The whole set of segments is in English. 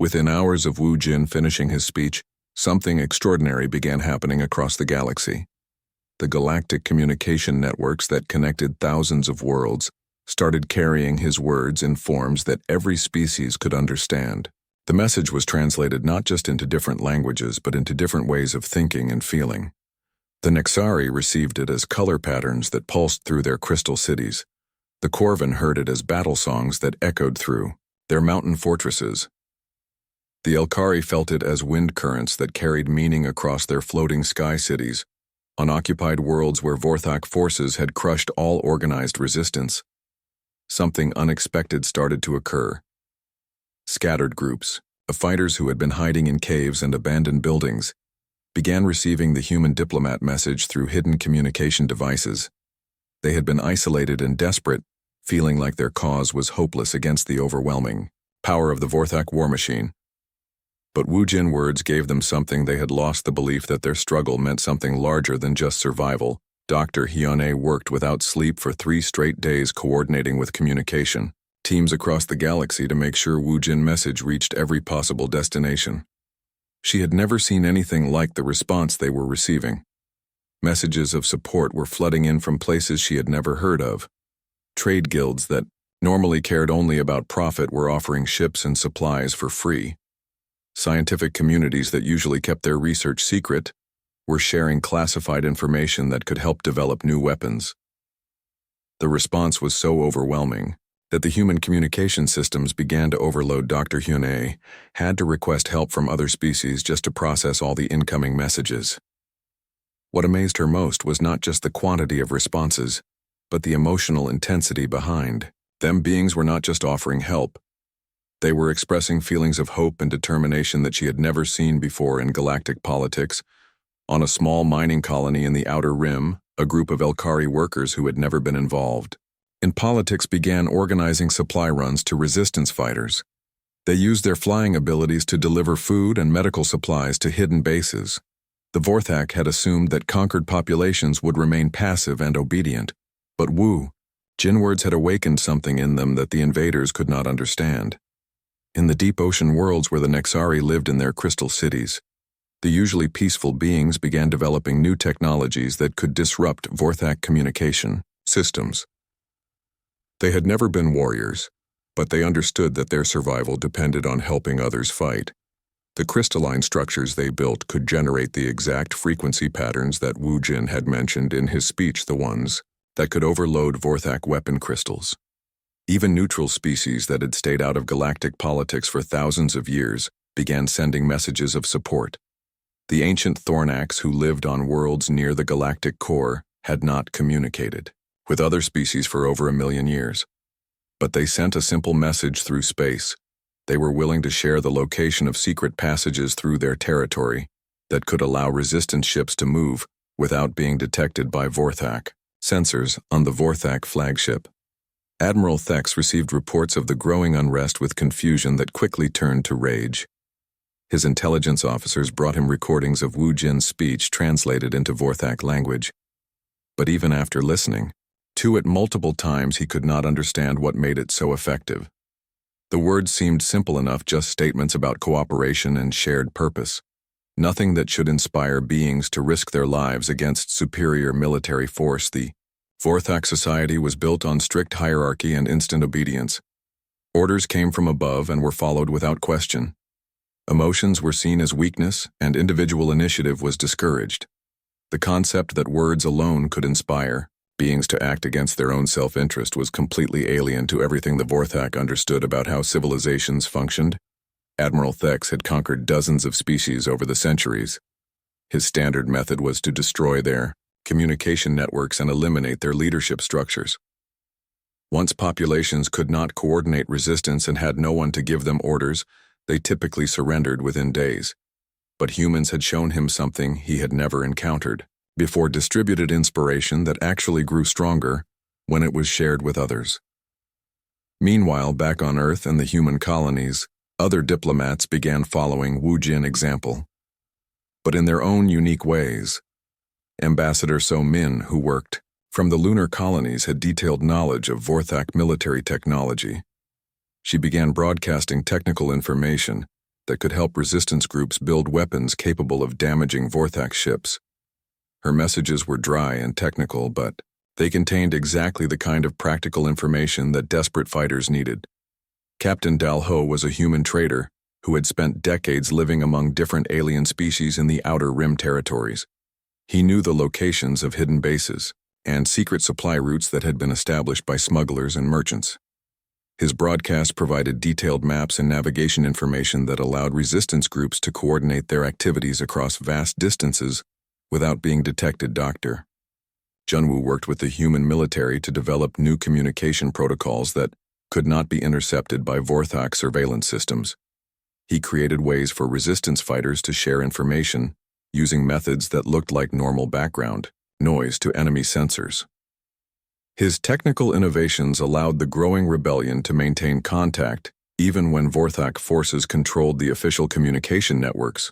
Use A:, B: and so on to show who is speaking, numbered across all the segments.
A: Within hours of Wu Jin finishing his speech, something extraordinary began happening across the galaxy. The galactic communication networks that connected thousands of worlds started carrying his words in forms that every species could understand. The message was translated not just into different languages, but into different ways of thinking and feeling. The Nexari received it as color patterns that pulsed through their crystal cities. The Corvin heard it as battle songs that echoed through their mountain fortresses. The Elkari felt it as wind currents that carried meaning across their floating sky cities, on occupied worlds where Vorthak forces had crushed all organized resistance. Something unexpected started to occur. Scattered groups of fighters who had been hiding in caves and abandoned buildings began receiving the human diplomat message through hidden communication devices. They had been isolated and desperate, feeling like their cause was hopeless against the overwhelming power of the Vorthak war machine. But Wu Jin words gave them something. They had lost the belief that their struggle meant something larger than just survival. Dr. Hyune worked without sleep for 3 straight days, coordinating with communication teams across the galaxy to make sure Wu Jin's message reached every possible destination. She had never seen anything like the response they were receiving. Messages of support were flooding in from places she had never heard of. Trade guilds that normally cared only about profit were offering ships and supplies for free. Scientific communities that usually kept their research secret were sharing classified information that could help develop new weapons. The response was so overwhelming that the human communication systems began to overload. Dr. Hyune had to request help from other species just to process all the incoming messages. What amazed her most was not just the quantity of responses, but the emotional intensity behind them. Beings were not just offering help. They were expressing feelings of hope and determination that she had never seen before in galactic politics. On a small mining colony in the Outer Rim, a group of Elkari workers who had never been involved in politics began organizing supply runs to resistance fighters. They used their flying abilities to deliver food and medical supplies to hidden bases. The Vorthak had assumed that conquered populations would remain passive and obedient, but Wu Jin words had awakened something in them that the invaders could not understand. In the deep ocean worlds where the Nexari lived in their crystal cities, the usually peaceful beings began developing new technologies that could disrupt Vorthak communication systems. They had never been warriors, but they understood that their survival depended on helping others fight. The crystalline structures they built could generate the exact frequency patterns that Wu Jin had mentioned in his speech, the ones that could overload Vorthak weapon crystals. Even neutral species that had stayed out of galactic politics for thousands of years began sending messages of support. The ancient Thornax who lived on worlds near the galactic core had not communicated with other species for over 1 million years. But they sent a simple message through space. They were willing to share the location of secret passages through their territory that could allow resistance ships to move without being detected by Vorthak sensors on the Vorthak flagship. Admiral Thex received reports of the growing unrest with confusion that quickly turned to rage. His intelligence officers brought him recordings of Wu Jin's speech translated into Vorthak language. But even after listening to it multiple times, he could not understand what made it so effective. The words seemed simple enough, just statements about cooperation and shared purpose. Nothing that should inspire beings to risk their lives against superior military force. The Vorthak society was built on strict hierarchy and instant obedience. Orders came from above and were followed without question. Emotions were seen as weakness, and individual initiative was discouraged. The concept that words alone could inspire beings to act against their own self-interest was completely alien to everything the Vorthak understood about how civilizations functioned. Admiral Thex had conquered dozens of species over the centuries. His standard method was to destroy their communication networks and eliminate their leadership structures. Once populations could not coordinate resistance and had no one to give them orders, they typically surrendered within days. But humans had shown him something he had never encountered before: distributed inspiration that actually grew stronger when it was shared with others. Meanwhile, back on Earth and the human colonies, other diplomats began following Wu Jin's example, but in their own unique ways. Ambassador So Min, who worked from the lunar colonies, had detailed knowledge of Vorthak military technology. She began broadcasting technical information that could help resistance groups build weapons capable of damaging Vorthak ships. Her messages were dry and technical, but they contained exactly the kind of practical information that desperate fighters needed. Captain Dalho was a human trader who had spent decades living among different alien species in the Outer Rim territories. He knew the locations of hidden bases and secret supply routes that had been established by smugglers and merchants. His broadcast provided detailed maps and navigation information that allowed resistance groups to coordinate their activities across vast distances without being detected. Dr. Junwoo worked with the human military to develop new communication protocols that could not be intercepted by Vorthak surveillance systems. He created ways for resistance fighters to share information using methods that looked like normal background noise to enemy sensors. His technical innovations allowed the growing rebellion to maintain contact even when Vorthak forces controlled the official communication networks.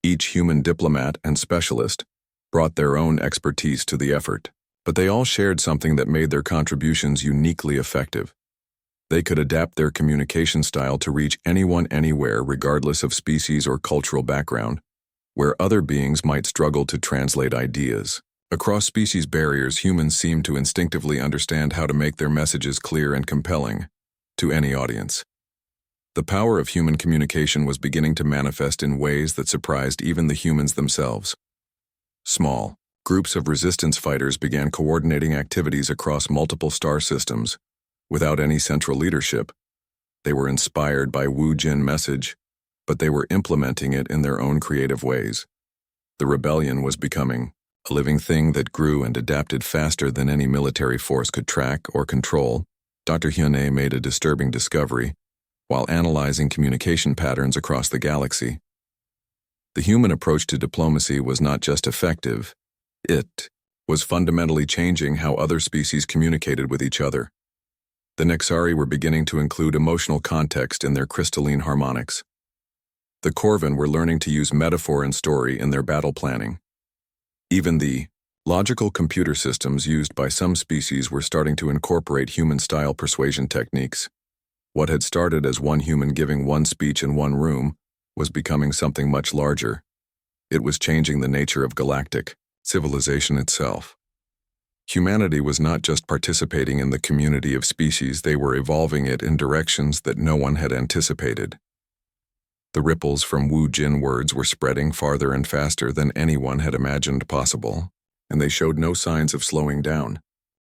A: Each human diplomat and specialist brought their own expertise to the effort, but they all shared something that made their contributions uniquely effective. They could adapt their communication style to reach anyone anywhere regardless of species or cultural background, where other beings might struggle to translate ideas. Across species barriers, humans seemed to instinctively understand how to make their messages clear and compelling to any audience. The power of human communication was beginning to manifest in ways that surprised even the humans themselves. Small groups of resistance fighters began coordinating activities across multiple star systems without any central leadership. They were inspired by Wu Jin's message, but they were implementing it in their own creative ways. The rebellion was becoming a living thing that grew and adapted faster than any military force could track or control. Dr. Hyunnae made a disturbing discovery while analyzing communication patterns across the galaxy. The human approach to diplomacy was not just effective, it was fundamentally changing how other species communicated with each other. The Nexari were beginning to include emotional context in their crystalline harmonics. The Corvin were learning to use metaphor and story in their battle planning. Even the logical computer systems used by some species were starting to incorporate human-style persuasion techniques. What had started as one human giving one speech in one room was becoming something much larger. It was changing the nature of galactic civilization itself. Humanity was not just participating in the community of species, they were evolving it in directions that no one had anticipated. The ripples from Wu Jin words were spreading farther and faster than anyone had imagined possible, and they showed no signs of slowing down.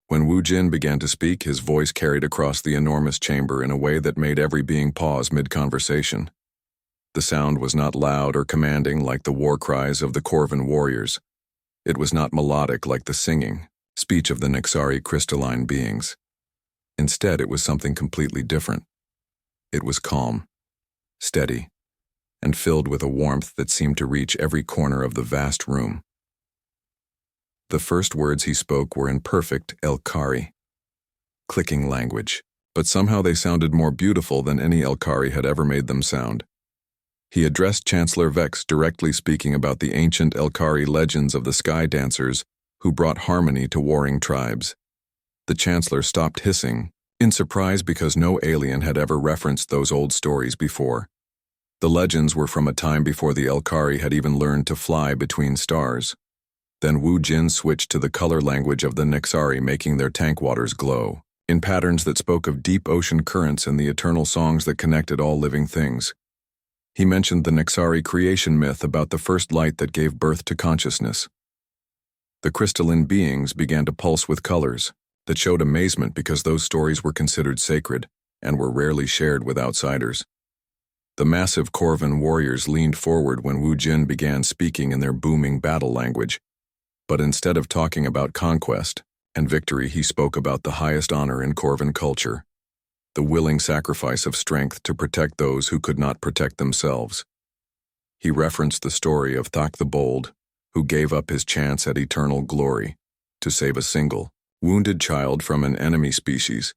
A: When Wu Jin began to speak, his voice carried across the enormous chamber in a way that made every being pause mid-conversation. The sound was not loud or commanding like the war cries of the Corvin warriors. It was not melodic like the singing speech of the Nexari crystalline beings. Instead, it was something completely different. It was calm, steady, and filled with a warmth that seemed to reach every corner of the vast room. The first words he spoke were in perfect Elkari, clicking language, but somehow they sounded more beautiful than any Elkari had ever made them sound. He addressed Chancellor Vex, directly speaking about the ancient Elkari legends of the sky dancers who brought harmony to warring tribes. The Chancellor stopped hissing, in surprise because no alien had ever referenced those old stories before. The legends were from a time before the Elkari had even learned to fly between stars. Then Wu Jin switched to the color language of the Nexari, making their tank waters glow, in patterns that spoke of deep ocean currents and the eternal songs that connected all living things. He mentioned the Nexari creation myth about the first light that gave birth to consciousness. The crystalline beings began to pulse with colors that showed amazement because those stories were considered sacred and were rarely shared with outsiders. The massive Corvin warriors leaned forward when Wu Jin began speaking in their booming battle language. But instead of talking about conquest and victory, he spoke about the highest honor in Corvin culture, the willing sacrifice of strength to protect those who could not protect themselves. He referenced the story of Thak the Bold, who gave up his chance at eternal glory to save a single, wounded child from an enemy species.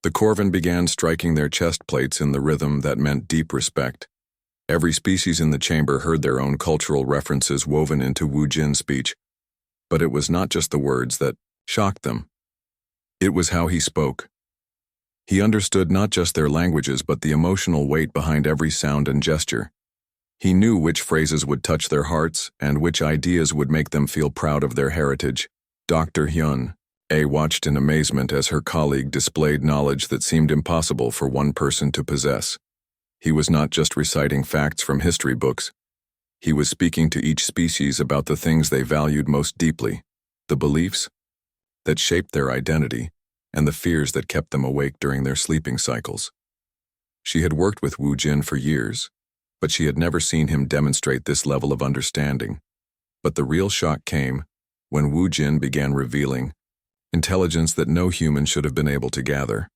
A: The Corvin began striking their chest plates in the rhythm that meant deep respect. Every species in the chamber heard their own cultural references woven into Wu Jin's speech. But it was not just the words that shocked them. It was how he spoke. He understood not just their languages but the emotional weight behind every sound and gesture. He knew which phrases would touch their hearts and which ideas would make them feel proud of their heritage. Dr. Hyun A watched in amazement as her colleague displayed knowledge that seemed impossible for one person to possess. He was not just reciting facts from history books. He was speaking to each species about the things they valued most deeply, the beliefs that shaped their identity, and the fears that kept them awake during their sleeping cycles. She had worked with Wu Jin for years, but she had never seen him demonstrate this level of understanding. But the real shock came when Wu Jin began revealing intelligence that no human should have been able to gather.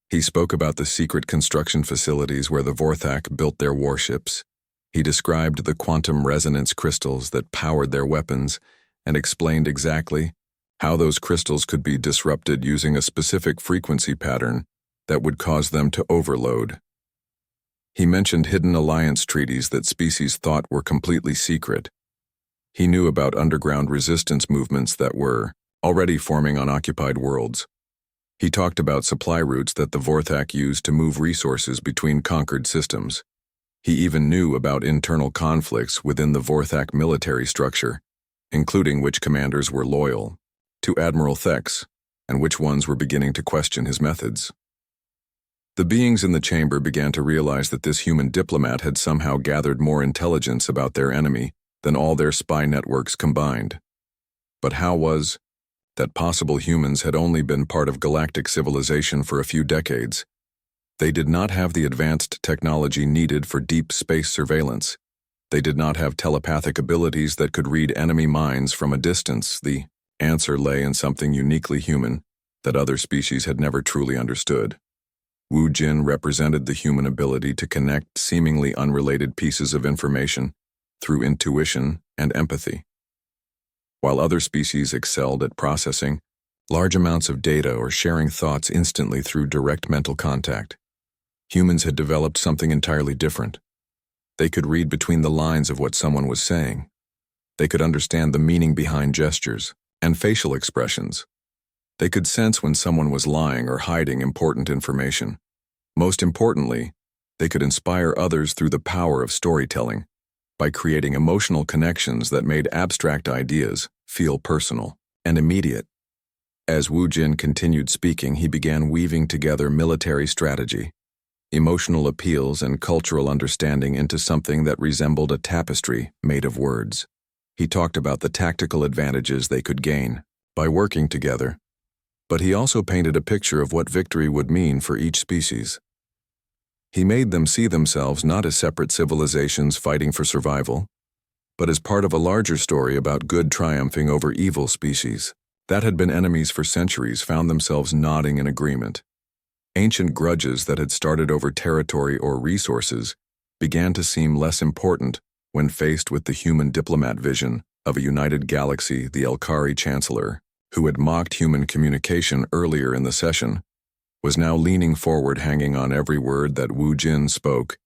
A: He spoke about the secret construction facilities where the Vorthak built their warships. He described the quantum resonance crystals that powered their weapons and explained exactly how those crystals could be disrupted using a specific frequency pattern that would cause them to overload. He mentioned hidden alliance treaties that species thought were completely secret. He knew about underground resistance movements that were already forming on occupied worlds. He talked about supply routes that the Vorthak used to move resources between conquered systems. He even knew about internal conflicts within the Vorthak military structure, including which commanders were loyal to Admiral Thex and which ones were beginning to question his methods. The beings in the chamber began to realize that this human diplomat had somehow gathered more intelligence about their enemy than all their spy networks combined. But how was that possible? Humans had only been part of galactic civilization for a few decades. They did not have the advanced technology needed for deep space surveillance. They did not have telepathic abilities that could read enemy minds from a distance. The answer lay in something uniquely human that other species had never truly understood. Wu Jin represented the human ability to connect seemingly unrelated pieces of information through intuition and empathy. While other species excelled at processing large amounts of data or sharing thoughts instantly through direct mental contact, humans had developed something entirely different. They could read between the lines of what someone was saying. They could understand the meaning behind gestures and facial expressions. They could sense when someone was lying or hiding important information. Most importantly, they could inspire others through the power of storytelling by creating emotional connections that made abstract ideas feel personal and immediate. As Wu Jin continued speaking, he began weaving together military strategy, emotional appeals, and cultural understanding into something that resembled a tapestry made of words. He talked about the tactical advantages they could gain by working together, but he also painted a picture of what victory would mean for each species. He made them see themselves not as separate civilizations fighting for survival, but as part of a larger story about good triumphing over evil species that had been enemies for centuries found themselves nodding in agreement. Ancient grudges that had started over territory or resources began to seem less important when faced with the human diplomat vision of a united galaxy. The Elkari Chancellor, who had mocked human communication earlier in the session, was now leaning forward, hanging on every word that Wu Jin spoke.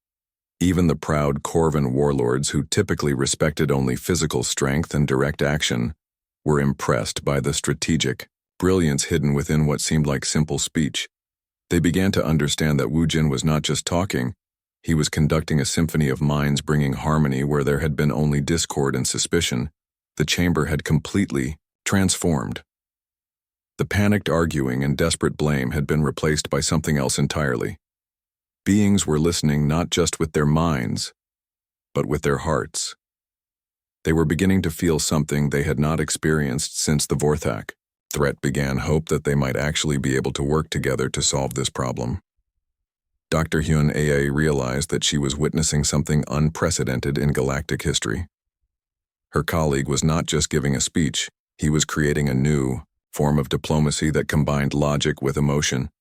A: Even the proud Corvan warlords, who typically respected only physical strength and direct action, were impressed by the strategic brilliance hidden within what seemed like simple speech. They began to understand that Wu Jin was not just talking, he was conducting a symphony of minds, bringing harmony where there had been only discord and suspicion. The chamber had completely transformed. The panicked arguing and desperate blame had been replaced by something else entirely. Beings were listening not just with their minds, but with their hearts. They were beginning to feel something they had not experienced since the Vorthak threat began, hope that they might actually be able to work together to solve this problem. Dr. Hyun A realized that she was witnessing something unprecedented in galactic history. Her colleague was not just giving a speech, he was creating a new form of diplomacy that combined logic with emotion,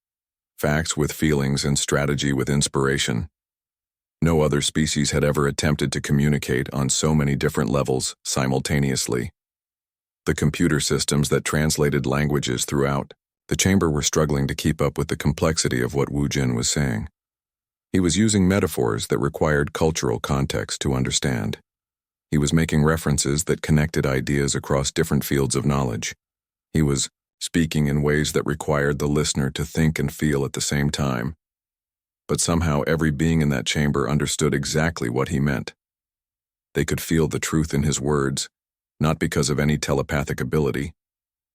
A: facts with feelings, and strategy with inspiration. No other species had ever attempted to communicate on so many different levels simultaneously. The computer systems that translated languages throughout the chamber were struggling to keep up with the complexity of what Wu Jin was saying. He was using metaphors that required cultural context to understand. He was making references that connected ideas across different fields of knowledge. He was speaking in ways that required the listener to think and feel at the same time. But somehow every being in that chamber understood exactly what he meant. They could feel the truth in his words, not because of any telepathic ability,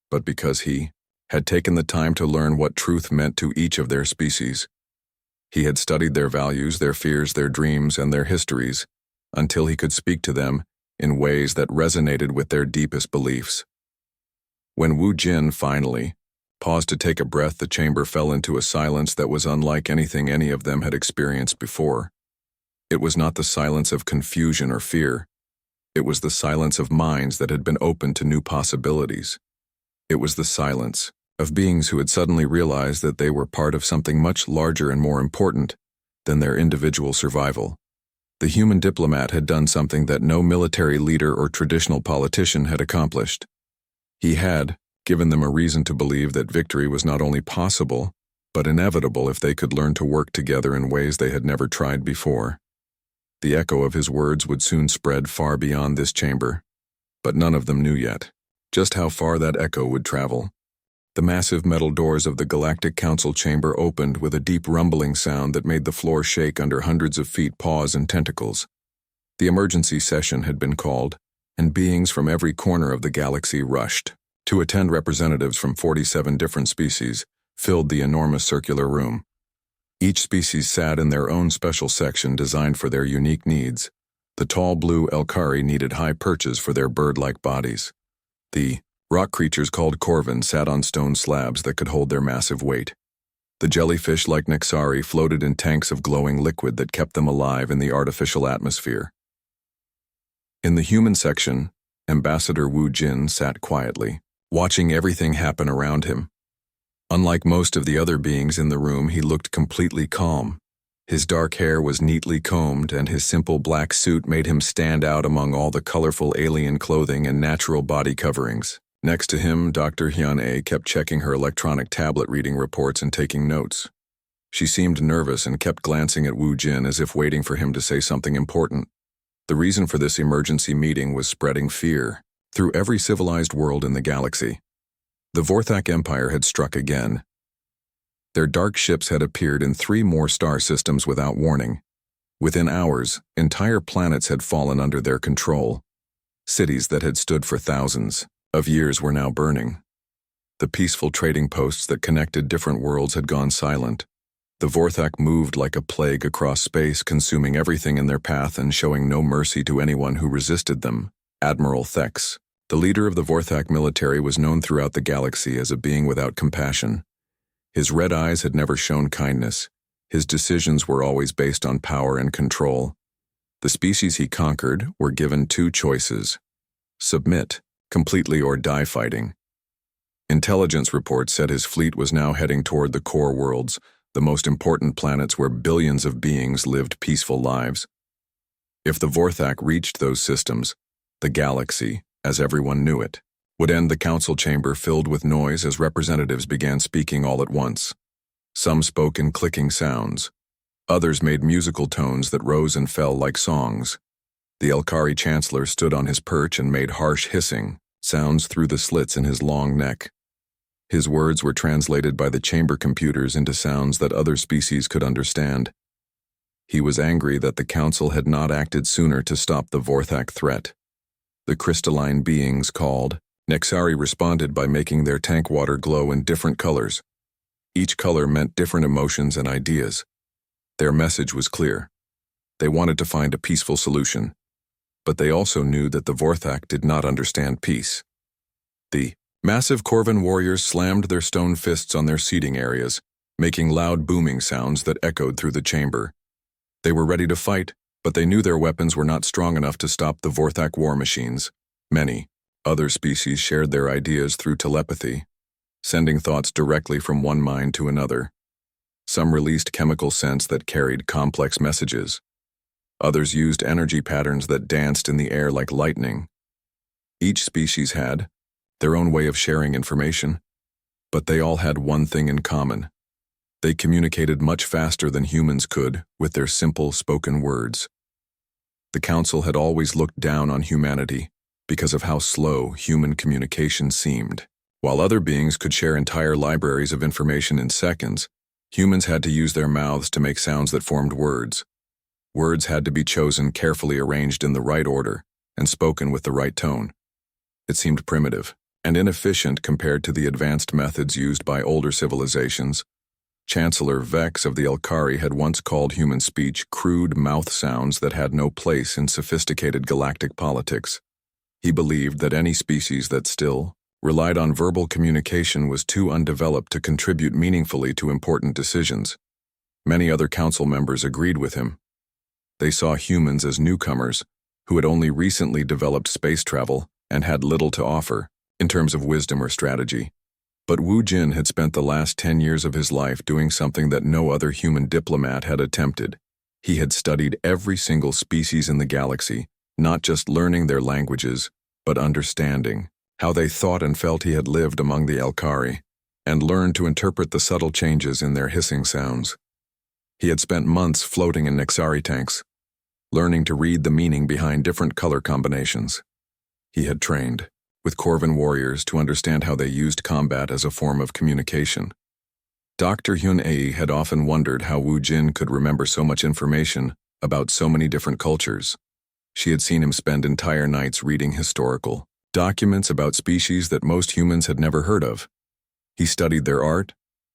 A: but because he had taken the time to learn what truth meant to each of their species. He had studied their values, their fears, their dreams, and their histories, until he could speak to them in ways that resonated with their deepest beliefs. When Wu Jin finally paused to take a breath, the chamber fell into a silence that was unlike anything any of them had experienced before. It was not the silence of confusion or fear. It was the silence of minds that had been opened to new possibilities. It was the silence of beings who had suddenly realized that they were part of something much larger and more important than their individual survival. The human diplomat had done something that no military leader or traditional politician had accomplished. He had given them a reason to believe that victory was not only possible, but inevitable if they could learn to work together in ways they had never tried before. The echo of his words would soon spread far beyond this chamber, but none of them knew yet just how far that echo would travel. The massive metal doors of the Galactic Council chamber opened with a deep rumbling sound that made the floor shake under hundreds of feet paws and tentacles. The emergency session had been called, and beings from every corner of the galaxy rushed to attend. Representatives from 47 different species filled the enormous circular room. Each species sat in their own special section designed for their unique needs. The tall blue Elkari needed high perches for their bird-like bodies. The rock creatures called Corvin sat on stone slabs that could hold their massive weight. The jellyfish like Nexari floated in tanks of glowing liquid that kept them alive in the artificial atmosphere. In the human section, Ambassador Wu Jin sat quietly, watching everything happen around him. Unlike most of the other beings in the room, he looked completely calm. His dark hair was neatly combed, and his simple black suit made him stand out among all the colorful alien clothing and natural body coverings. Next to him, Dr. Hyun-A kept checking her electronic tablet, reading reports and taking notes. She seemed nervous and kept glancing at Wu Jin as if waiting for him to say something important. The reason for this emergency meeting was spreading fear through every civilized world in the galaxy. The Vorthak Empire had struck again. Their dark ships had appeared in 3 more star systems without warning. Within hours, entire planets had fallen under their control. Cities that had stood for thousands of years were now burning. The peaceful trading posts that connected different worlds had gone silent. The Vorthak moved like a plague across space, consuming everything in their path and showing no mercy to anyone who resisted them. Admiral Thex, the leader of the Vorthak military, was known throughout the galaxy as a being without compassion. His red eyes had never shown kindness. His decisions were always based on power and control. The species he conquered were given 2 choices: submit completely or die fighting. Intelligence reports said his fleet was now heading toward the core worlds, the most important planets where billions of beings lived peaceful lives. If the Vorthak reached those systems, the galaxy, as everyone knew it, would end. The council chamber filled with noise as representatives began speaking all at once. Some spoke in clicking sounds. Others made musical tones that rose and fell like songs. The Elkari chancellor stood on his perch and made harsh hissing sounds through the slits in his long neck. His words were translated by the chamber computers into sounds that other species could understand. He was angry that the council had not acted sooner to stop the Vorthak threat. The crystalline beings called Nexari responded by making their tank water glow in different colors. Each color meant different emotions and ideas. Their message was clear. They wanted to find a peaceful solution, but they also knew that the Vorthak did not understand peace. The massive Corvin warriors slammed their stone fists on their seating areas, making loud booming sounds that echoed through the chamber. They were ready to fight, but they knew their weapons were not strong enough to stop the Vorthak war machines. Many other species shared their ideas through telepathy, sending thoughts directly from one mind to another. Some released chemical scents that carried complex messages. Others used energy patterns that danced in the air like lightning. Each species had their own way of sharing information, but they all had one thing in common. They communicated much faster than humans could with their simple spoken words. The council had always looked down on humanity because of how slow human communication seemed. While other beings could share entire libraries of information in seconds, humans had to use their mouths to make sounds that formed words. Words had to be chosen, carefully arranged in the right order, and spoken with the right tone. It seemed primitive and inefficient compared to the advanced methods used by older civilizations. Chancellor Vex of the Elkari had once called human speech crude mouth sounds that had no place in sophisticated galactic politics. He believed that any species that still relied on verbal communication was too undeveloped to contribute meaningfully to important decisions. Many other council members agreed with him. They saw humans as newcomers who had only recently developed space travel and had little to offer in terms of wisdom or strategy. But Wu Jin had spent the last 10 years of his life doing something that no other human diplomat had attempted. He had studied every single species in the galaxy, not just learning their languages, but understanding how they thought and felt. He had lived among the Elkari and learned to interpret the subtle changes in their hissing sounds. He had spent months floating in Nexari tanks, learning to read the meaning behind different color combinations. He had trained with Corvin warriors to understand how they used combat as a form of communication. Dr. Hyun-Ae had often wondered how Wu Jin could remember so much information about so many different cultures. She had seen him spend entire nights reading historical documents about species that most humans had never heard of. He studied their art,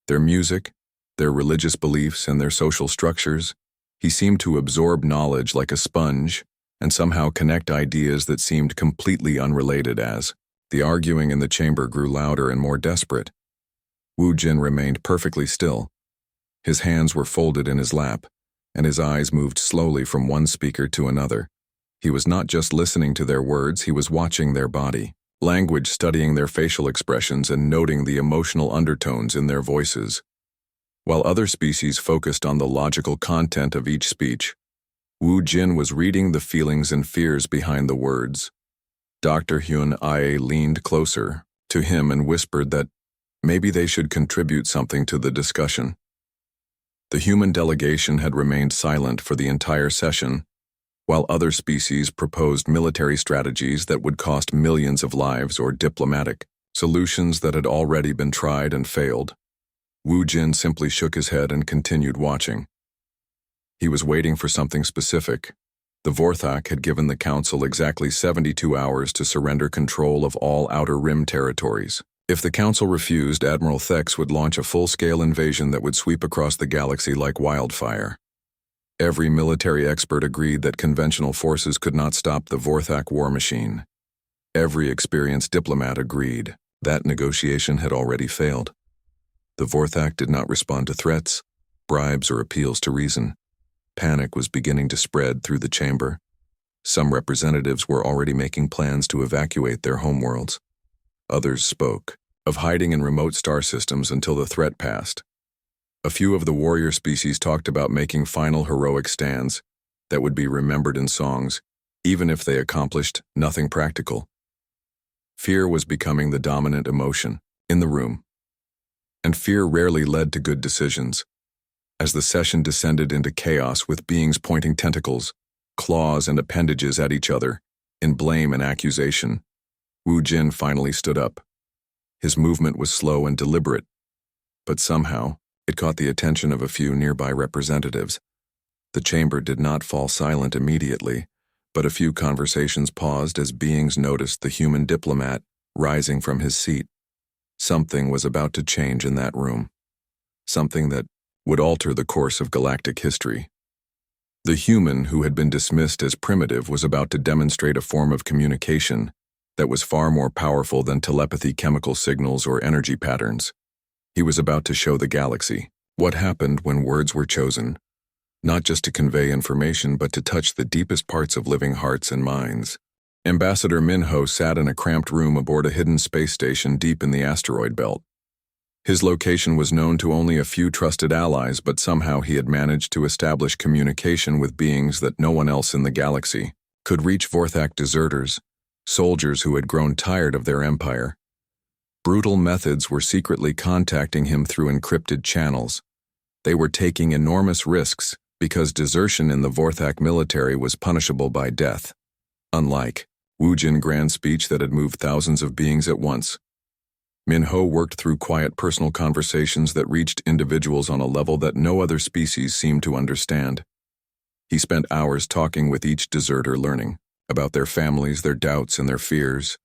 A: their music, their religious beliefs, and their social structures. He seemed to absorb knowledge like a sponge and somehow connect ideas that seemed completely unrelated. As the arguing in the chamber grew louder and more desperate, Wu Jin remained perfectly still. His hands were folded in his lap, and his eyes moved slowly from one speaker to another. He was not just listening to their words, he was watching their body language, studying their facial expressions and noting the emotional undertones in their voices. While other species focused on the logical content of each speech, Wu Jin was reading the feelings and fears behind the words. Dr. Hyun-Ae leaned closer to him and whispered that maybe they should contribute something to the discussion. The human delegation had remained silent for the entire session, while other species proposed military strategies that would cost millions of lives or diplomatic solutions that had already been tried and failed. Wu Jin simply shook his head and continued watching. He was waiting for something specific. The Vorthak had given the Council exactly 72 hours to surrender control of all Outer Rim territories. If the Council refused, Admiral Thex would launch a full-scale invasion that would sweep across the galaxy like wildfire. Every military expert agreed that conventional forces could not stop the Vorthak war machine. Every experienced diplomat agreed that negotiation had already failed. The Vorthak did not respond to threats, bribes, or appeals to reason. Panic was beginning to spread through the chamber. Some representatives were already making plans to evacuate their homeworlds. Others spoke of hiding in remote star systems until the threat passed. A few of the warrior species talked about making final heroic stands that would be remembered in songs, even if they accomplished nothing practical. Fear was becoming the dominant emotion in the room, and fear rarely led to good decisions. As the session descended into chaos with beings pointing tentacles, claws, and appendages at each other in blame and accusation, Wu Jin finally stood up. His movement was slow and deliberate, but somehow it caught the attention of a few nearby representatives. The chamber did not fall silent immediately, but a few conversations paused as beings noticed the human diplomat rising from his seat. Something was about to change in that room. Something that would alter the course of galactic history. The human who had been dismissed as primitive was about to demonstrate a form of communication that was far more powerful than telepathy, chemical signals, or energy patterns. He was about to show the galaxy what happened when words were chosen, not just to convey information but to touch the deepest parts of living hearts and minds. Ambassador Minho sat in a cramped room aboard a hidden space station deep in the asteroid belt. His location was known to only a few trusted allies, but somehow he had managed to establish communication with beings that no one else in the galaxy could reach. Vorthak deserters, soldiers who had grown tired of their empire. Brutal methods were secretly contacting him through encrypted channels. They were taking enormous risks because desertion in the Vorthak military was punishable by death. Unlike Wu Jin's grand speech that had moved thousands of beings at once, Minho worked through quiet personal conversations that reached individuals on a level that no other species seemed to understand. He spent hours talking with each deserter, learning about their families, their doubts, and their fears.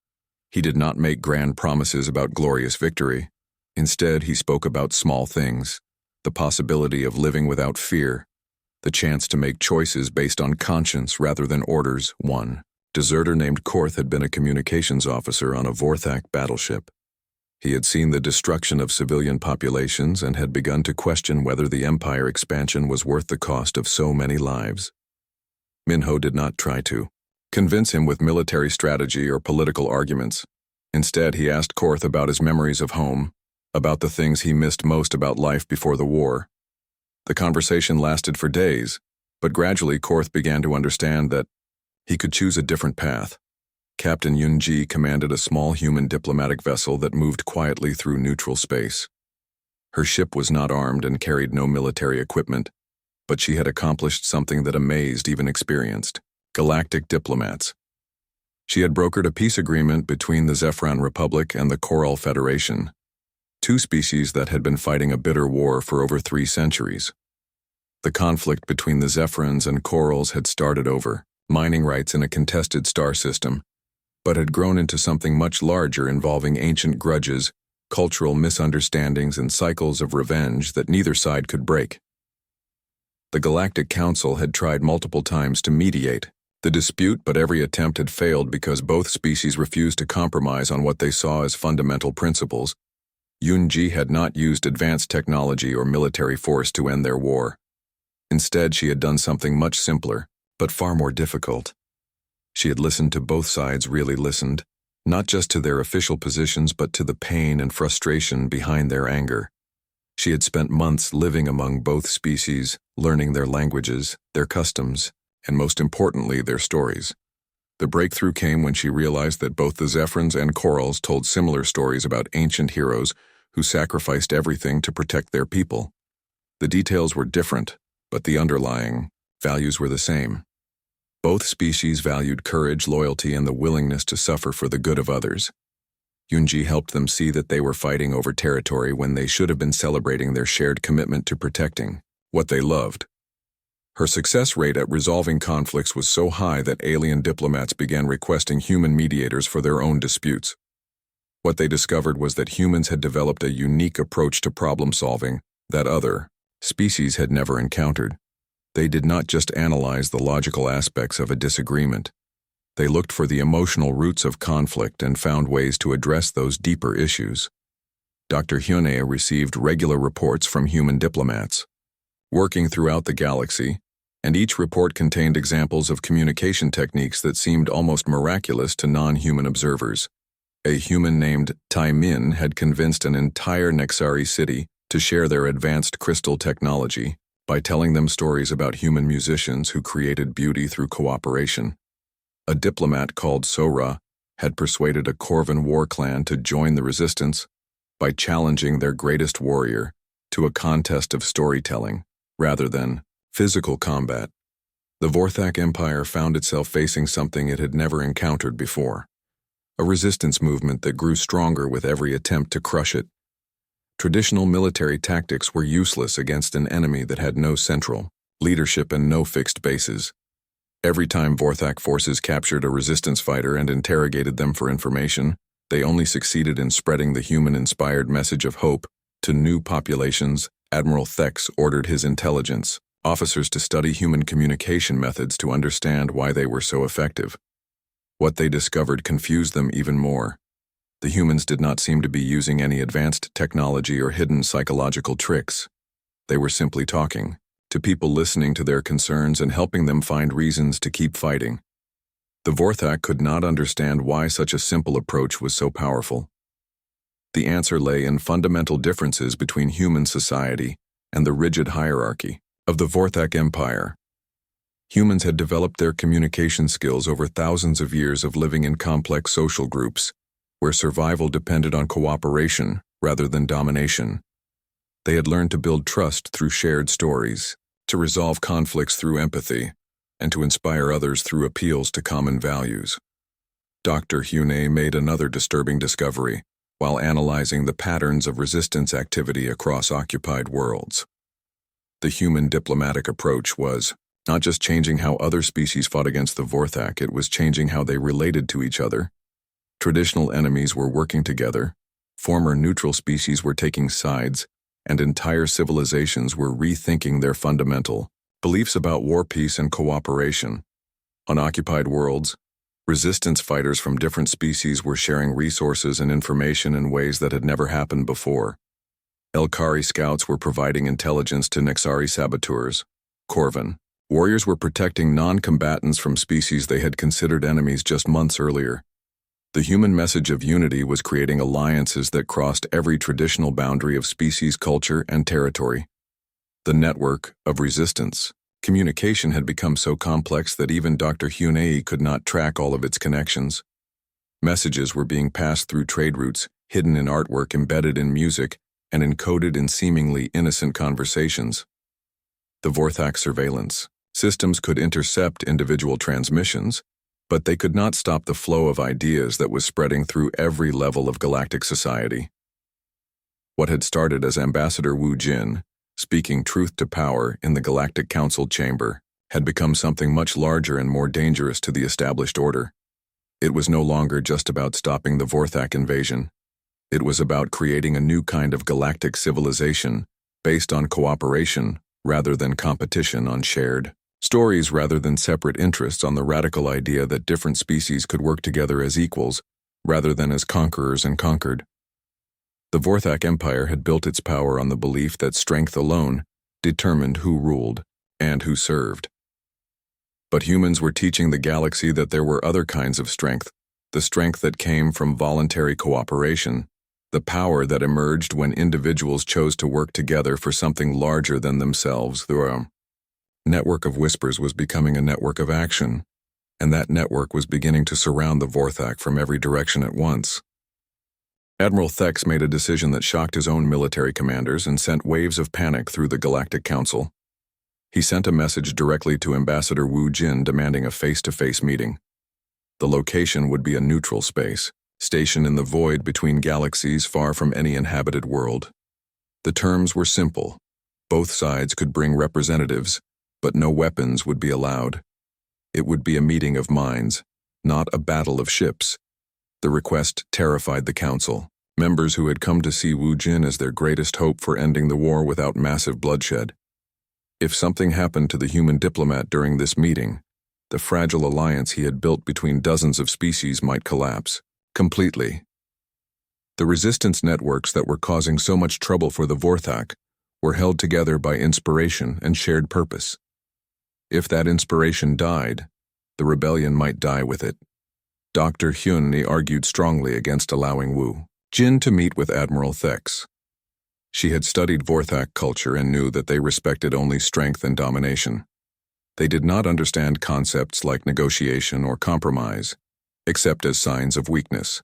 A: He did not make grand promises about glorious victory. Instead, he spoke about small things, the possibility of living without fear, the chance to make choices based on conscience rather than orders. One deserter named Korth had been a communications officer on a Vorthak battleship. He had seen the destruction of civilian populations and had begun to question whether the Empire expansion was worth the cost of so many lives. Minho did not try to convince him with military strategy or political arguments. Instead, he asked Korth about his memories of home, about the things he missed most about life before the war. The conversation lasted for days, but gradually Korth began to understand that he could choose a different path. Captain Yunji commanded a small human diplomatic vessel that moved quietly through neutral space. Her ship was not armed and carried no military equipment, but she had accomplished something that amazed even experienced Galactic diplomats. She had brokered a peace agreement between the Zephyron Republic and the Coral Federation, two species that had been fighting a bitter war for over 3 centuries. The conflict between the Zephyrons and Corals had started over mining rights in a contested star system, but had grown into something much larger involving ancient grudges, cultural misunderstandings, and cycles of revenge that neither side could break. The Galactic Council had tried multiple times to mediate the dispute, but every attempt had failed because both species refused to compromise on what they saw as fundamental principles. Yunji had not used advanced technology or military force to end their war. Instead, she had done something much simpler, but far more difficult. She had listened to both sides, really listened, not just to their official positions but to the pain and frustration behind their anger. She had spent months living among both species, learning their languages, their customs, and most importantly, their stories. The breakthrough came when she realized that both the Zephrons and Corals told similar stories about ancient heroes who sacrificed everything to protect their people. The details were different, but the underlying values were the same. Both species valued courage, loyalty, and the willingness to suffer for the good of others. Yunji helped them see that they were fighting over territory when they should have been celebrating their shared commitment to protecting what they loved. Her success rate at resolving conflicts was so high that alien diplomats began requesting human mediators for their own disputes. What they discovered was that humans had developed a unique approach to problem solving that other species had never encountered. They did not just analyze the logical aspects of a disagreement. They looked for the emotional roots of conflict and found ways to address those deeper issues. Dr. Hyune received regular reports from human diplomats working throughout the galaxy, and each report contained examples of communication techniques that seemed almost miraculous to non-human observers. A human named Tai Min had convinced an entire Nexari city to share their advanced crystal technology by telling them stories about human musicians who created beauty through cooperation. A diplomat called Sora had persuaded a Corvan war clan to join the resistance by challenging their greatest warrior to a contest of storytelling rather than physical combat. The Vorthak Empire found itself facing something it had never encountered before, a resistance movement that grew stronger with every attempt to crush it. Traditional military tactics were useless against an enemy that had no central leadership and no fixed bases. Every time Vorthak forces captured a resistance fighter and interrogated them for information, they only succeeded in spreading the human-inspired message of hope to new populations. Admiral Thex ordered his intelligence officers to study human communication methods to understand why they were so effective. What they discovered confused them even more. The humans did not seem to be using any advanced technology or hidden psychological tricks. They were simply talking to people, listening to their concerns and helping them find reasons to keep fighting. The Vorthak could not understand why such a simple approach was so powerful. The answer lay in fundamental differences between human society and the rigid hierarchy of the Vorthak Empire. Humans had developed their communication skills over thousands of years of living in complex social groups, where survival depended on cooperation rather than domination. They had learned to build trust through shared stories, to resolve conflicts through empathy, and to inspire others through appeals to common values. Dr. Hyune made another disturbing discovery. while analyzing the patterns of resistance activity across occupied worlds. The human diplomatic approach was not just changing how other species fought against the Vorthak, it was changing how they related to each other. Traditional enemies were working together, former neutral species were taking sides, and entire civilizations were rethinking their fundamental beliefs about war, peace, and cooperation. On occupied worlds, resistance fighters from different species were sharing resources and information in ways that had never happened before. Elkari scouts were providing intelligence to Nexari saboteurs. Corvin warriors were protecting non-combatants from species they had considered enemies just months earlier. The human message of unity was creating alliances that crossed every traditional boundary of species, culture, and territory. The network of resistance communication had become so complex that even Dr. Hunei could not track all of its connections. Messages were being passed through trade routes, hidden in artwork, embedded in music, and encoded in seemingly innocent conversations. The Vorthak surveillance systems could intercept individual transmissions, but they could not stop the flow of ideas that was spreading through every level of galactic society. What had started as Ambassador Wu Jin, speaking truth to power in the Galactic Council chamber, had become something much larger and more dangerous to the established order. It was no longer just about stopping the Vorthak invasion. It was about creating a new kind of galactic civilization based on cooperation rather than competition, on shared stories rather than separate interests, on the radical idea that different species could work together as equals rather than as conquerors and conquered. The Vorthak Empire had built its power on the belief that strength alone determined who ruled and who served. But humans were teaching the galaxy that there were other kinds of strength, the strength that came from voluntary cooperation, the power that emerged when individuals chose to work together for something larger than themselves. The network of whispers was becoming a network of action, and that network was beginning to surround the Vorthak from every direction at once. Admiral Thex made a decision that shocked his own military commanders and sent waves of panic through the Galactic Council. He sent a message directly to Ambassador Wu Jin demanding a face-to-face meeting. The location would be a neutral space, stationed in the void between galaxies far from any inhabited world. The terms were simple. Both sides could bring representatives, but no weapons would be allowed. It would be a meeting of minds, not a battle of ships. The request terrified the council, members who had come to see Wu Jin as their greatest hope for ending the war without massive bloodshed. If something happened to the human diplomat during this meeting, the fragile alliance he had built between dozens of species might collapse completely. The resistance networks that were causing so much trouble for the Vorthak were held together by inspiration and shared purpose. If that inspiration died, the rebellion might die with it. Dr. Hunei argued strongly against allowing Wu Jin to meet with Admiral Thex. She had studied Vorthak culture and knew that they respected only strength and domination. They did not understand concepts like negotiation or compromise, except as signs of weakness.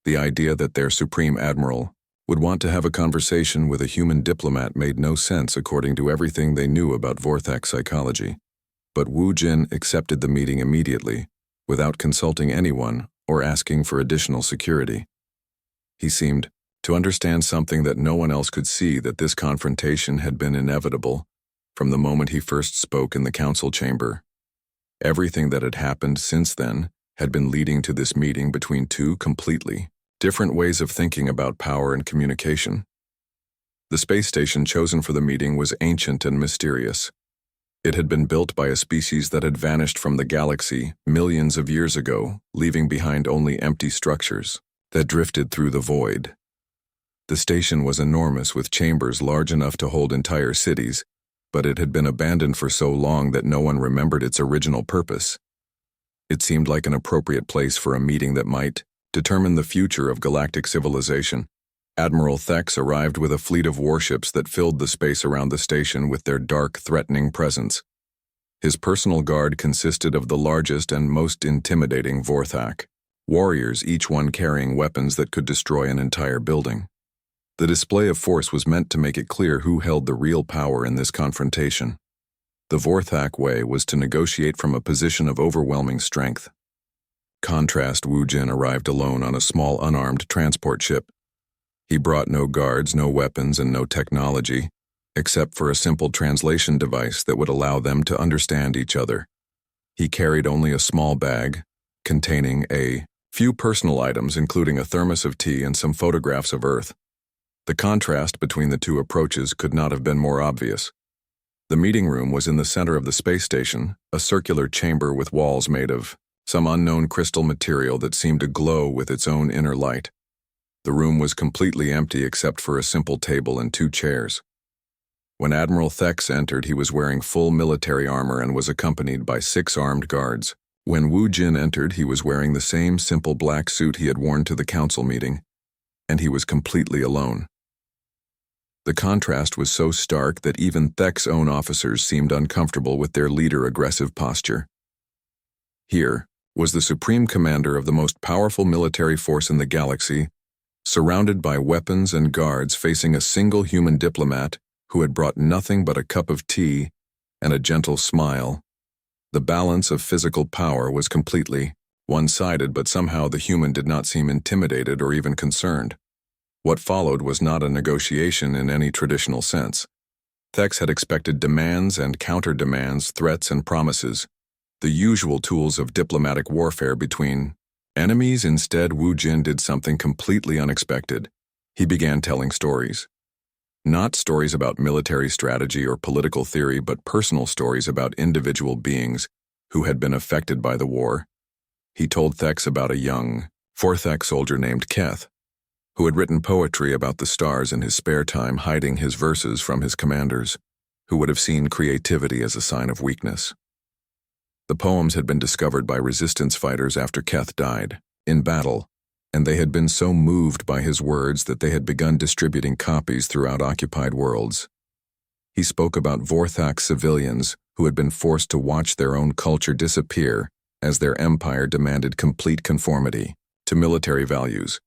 A: The idea that their Supreme Admiral would want to have a conversation with a human diplomat made no sense according to everything they knew about Vorthak psychology. But Wu Jin accepted the meeting immediately, without consulting anyone or asking for additional security. He seemed to understand something that no one else could see, that this confrontation had been inevitable from the moment he first spoke in the council chamber. Everything that had happened since then had been leading to this meeting between two completely different ways of thinking about power and communication. The space station chosen for the meeting was ancient and mysterious. It had been built by a species that had vanished from the galaxy millions of years ago, leaving behind only empty structures that drifted through the void. The station was enormous, with chambers large enough to hold entire cities, but it had been abandoned for so long that no one remembered its original purpose. It seemed like an appropriate place for a meeting that might determine the future of galactic civilization. Admiral Thex arrived with a fleet of warships that filled the space around the station with their dark, threatening presence. His personal guard consisted of the largest and most intimidating Vorthak warriors, each one carrying weapons that could destroy an entire building. The display of force was meant to make it clear who held the real power in this confrontation. The Vorthak way was to negotiate from a position of overwhelming strength. contrast, Wu Jin arrived alone on a small unarmed transport ship. He brought no guards, no weapons, and no technology, except for a simple translation device that would allow them to understand each other. He carried only a small bag, containing a few personal items, including a thermos of tea and some photographs of Earth. The contrast between the two approaches could not have been more obvious. The meeting room was in the center of the space station, a circular chamber with walls made of some unknown crystal material that seemed to glow with its own inner light. The room was completely empty except for a simple table and 2 chairs. When Admiral Thex entered, he was wearing full military armor and was accompanied by 6 armed guards. When Wu Jin entered, he was wearing the same simple black suit he had worn to the council meeting, and he was completely alone. The contrast was so stark that even Thex's own officers seemed uncomfortable with their leader's aggressive posture. Here was the supreme commander of the most powerful military force in the galaxy, surrounded by weapons and guards, facing a single human diplomat who had brought nothing but a cup of tea and a gentle smile. The balance of physical power was completely one-sided, but somehow the human did not seem intimidated or even concerned. What followed was not a negotiation in any traditional sense. Thex had expected demands and counter-demands, threats and promises, the usual tools of diplomatic warfare between enemies. Instead, Wu Jin did something completely unexpected. He began telling stories. Not stories about military strategy or political theory, but personal stories about individual beings who had been affected by the war. He told Thex about a young, Forthak soldier named Keth, who had written poetry about the stars in his spare time, hiding his verses from his commanders, who would have seen creativity as a sign of weakness. The poems had been discovered by resistance fighters after Keth died in battle, and they had been so moved by his words that they had begun distributing copies throughout occupied worlds. He spoke about Vorthak civilians who had been forced to watch their own culture disappear as their empire demanded complete conformity to military values.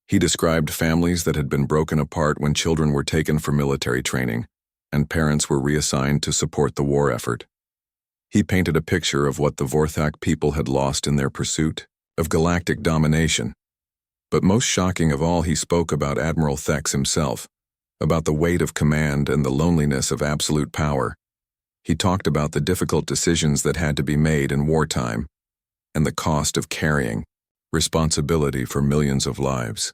A: He described families that had been broken apart when children were taken for military training, and parents were reassigned to support the war effort. He painted a picture of what the Vorthak people had lost in their pursuit of galactic domination. But most shocking of all, he spoke about Admiral Thex himself, about the weight of command and the loneliness of absolute power. He talked about the difficult decisions that had to be made in wartime, and the cost of carrying responsibility for millions of lives.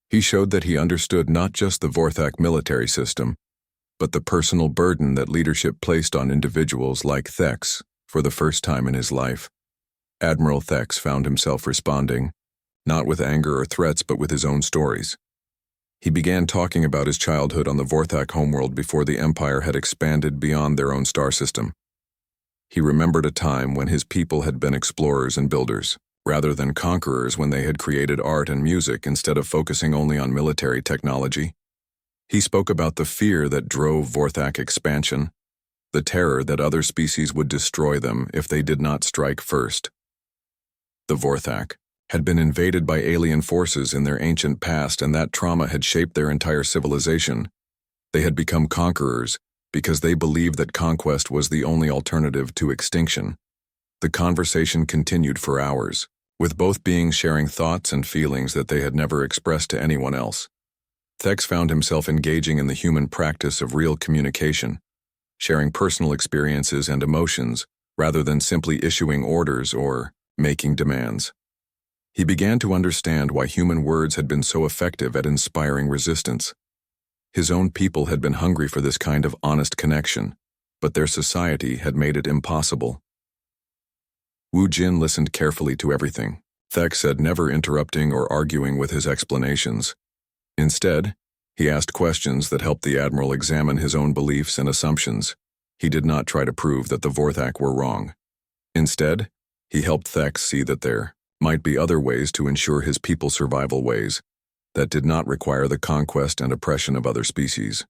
A: He showed that he understood not just the Vorthak military system, but the personal burden that leadership placed on individuals like Thex for the first time in his life. Admiral Thex found himself responding, not with anger or threats, but with his own stories. He began talking about his childhood on the Vorthak homeworld before the Empire had expanded beyond their own star system. He remembered a time when his people had been explorers and builders, rather than conquerors, when they had created art and music instead of focusing only on military technology. He spoke about the fear that drove Vorthak expansion, the terror that other species would destroy them if they did not strike first. The Vorthak had been invaded by alien forces in their ancient past, and that trauma had shaped their entire civilization. They had become conquerors because they believed that conquest was the only alternative to extinction. The conversation continued for hours, with both beings sharing thoughts and feelings that they had never expressed to anyone else. Thex found himself engaging in the human practice of real communication, sharing personal experiences and emotions rather than simply issuing orders or making demands. He began to understand why human words had been so effective at inspiring resistance. His own people had been hungry for this kind of honest connection, but their society had made it impossible. Wu Jin listened carefully to everything. Thex said, never interrupting or arguing with his explanations. Instead, he asked questions that helped the Admiral examine his own beliefs and assumptions. He did not try to prove that the Vorthak were wrong. Instead, he helped Thex see that there might be other ways to ensure his people's survival, ways that did not require the conquest and oppression of other species.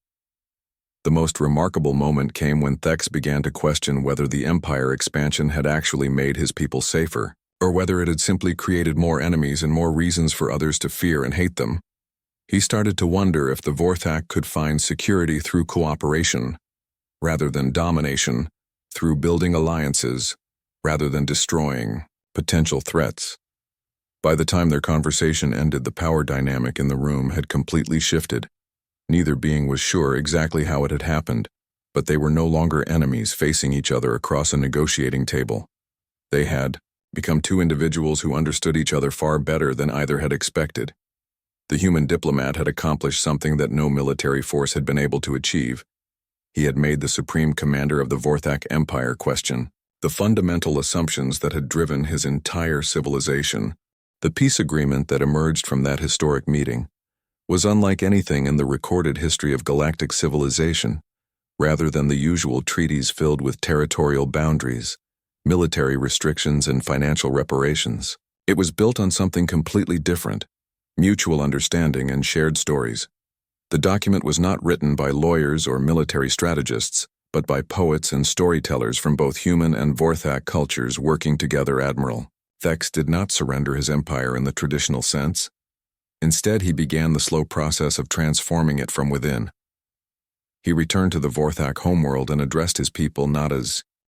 A: The most remarkable moment came when Thex began to question whether the Empire expansion had actually made his people safer, or whether it had simply created more enemies and more reasons for others to fear and hate them. He started to wonder if the Vorthak could find security through cooperation, rather than domination, through building alliances, rather than destroying potential threats. By the time their conversation ended, the power dynamic in the room had completely shifted. Neither being was sure exactly how it had happened, but they were no longer enemies facing each other across a negotiating table. They had become two individuals who understood each other far better than either had expected. The human diplomat had accomplished something that no military force had been able to achieve. He had made the supreme commander of the Vorthak Empire question the fundamental assumptions that had driven his entire civilization. The peace agreement that emerged from that historic meeting was unlike anything in the recorded history of galactic civilization. Rather than the usual treaties filled with territorial boundaries, military restrictions, and financial reparations, it was built on something completely different: mutual understanding and shared stories. The document was not written by lawyers or military strategists, but by poets and storytellers from both human and Vorthak cultures working together. Admiral Thex did not surrender his empire in the traditional sense. Instead, he began the slow process of transforming it from within. He returned to the Vorthak homeworld and addressed his people not as